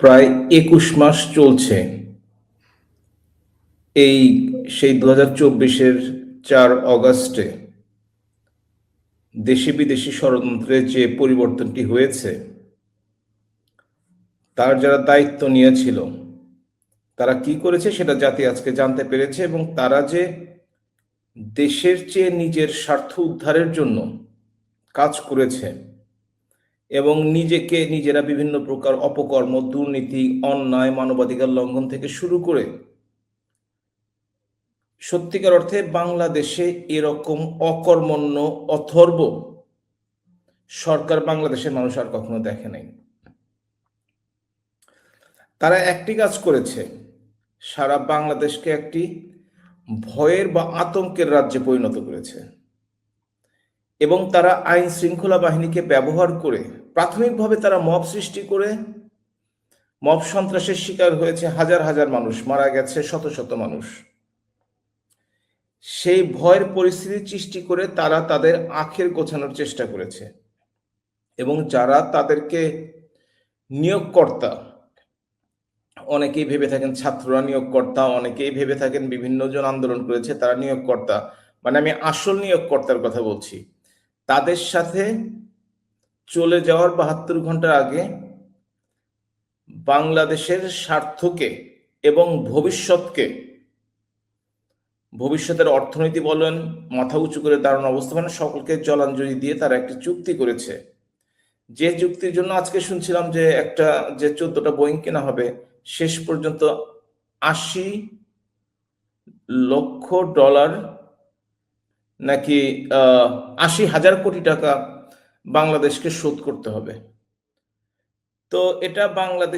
প্রায় ২১ মাস চলছে এই সেই ২০২৪-এর ৪ অগাস্টে দেশি বিদেশি ষড়যন্ত্রের যে পরিবর্তনটি হয়েছে, তার যারা দায়িত্ব নিয়েছিল তারা কি করেছে সেটা জাতি আজকে জানতে পেরেছে, এবং তারা যে দেশের চেয়ে নিজের স্বার্থ উদ্ধারের জন্য কাজ করেছে এবং নিজেরা বিভিন্ন প্রকার অপকর্ম, দুর্নীতি, অন্যায়, মানবাধিকার লঙ্ঘন থেকে শুরু করে সত্যিকার অর্থে বাংলাদেশে এরকম অকর্মণ্য, অথর্ব সরকার বাংলাদেশের মানুষ আর কখনো দেখে নাই। তারা একটি কাজ করেছে, সারা বাংলাদেশকে একটি ভয়ের বা আতঙ্কের রাজ্যে পরিণত করেছে, এবং তারা আইন শৃঙ্খলা বাহিনীকে ব্যবহার করে প্রাথমিকভাবে তারা মব সৃষ্টি করে মব সন্ত্রাসের শিকার হয়েছে হাজার হাজার মানুষ, মারা গেছে শত শত মানুষ। সেই ভয়ের পরিস্থিতি সৃষ্টি করে তারা তাদের আখের গোছানোর চেষ্টা করেছে, এবং যারা তাদেরকে নিয়োগকর্তা, অনেকেই ভেবে থাকেন ছাত্ররা নিয়োগকর্তা, অনেকেই ভেবে থাকেন বিভিন্ন জন আন্দোলন করেছে তারা নিয়োগকর্তা, মানে আমি আসল নিয়োগকর্তার কথা বলছি। তাদের সাথে চলে যাওয়ার ৭২ ঘন্টার আগে বাংলাদেশের স্বার্থকে এবং ভবিষ্যতের অর্থনীতি বলেন, মাথা উঁচু করে দাঁড়ানো অবস্থা, মানে সকলকে জলাঞ্জলি দিয়ে তারা একটি চুক্তি করেছে, যে চুক্তির জন্য আজকে শুনছিলাম যে 14টা বোয়িং কেনা হবে, শেষ পর্যন্ত $৮০ লক্ষ নাকি ৮০,০০০ কোটি টাকা বাংলাদেশকে শোধ করতে হবে। তো এটা বাংলাদেশ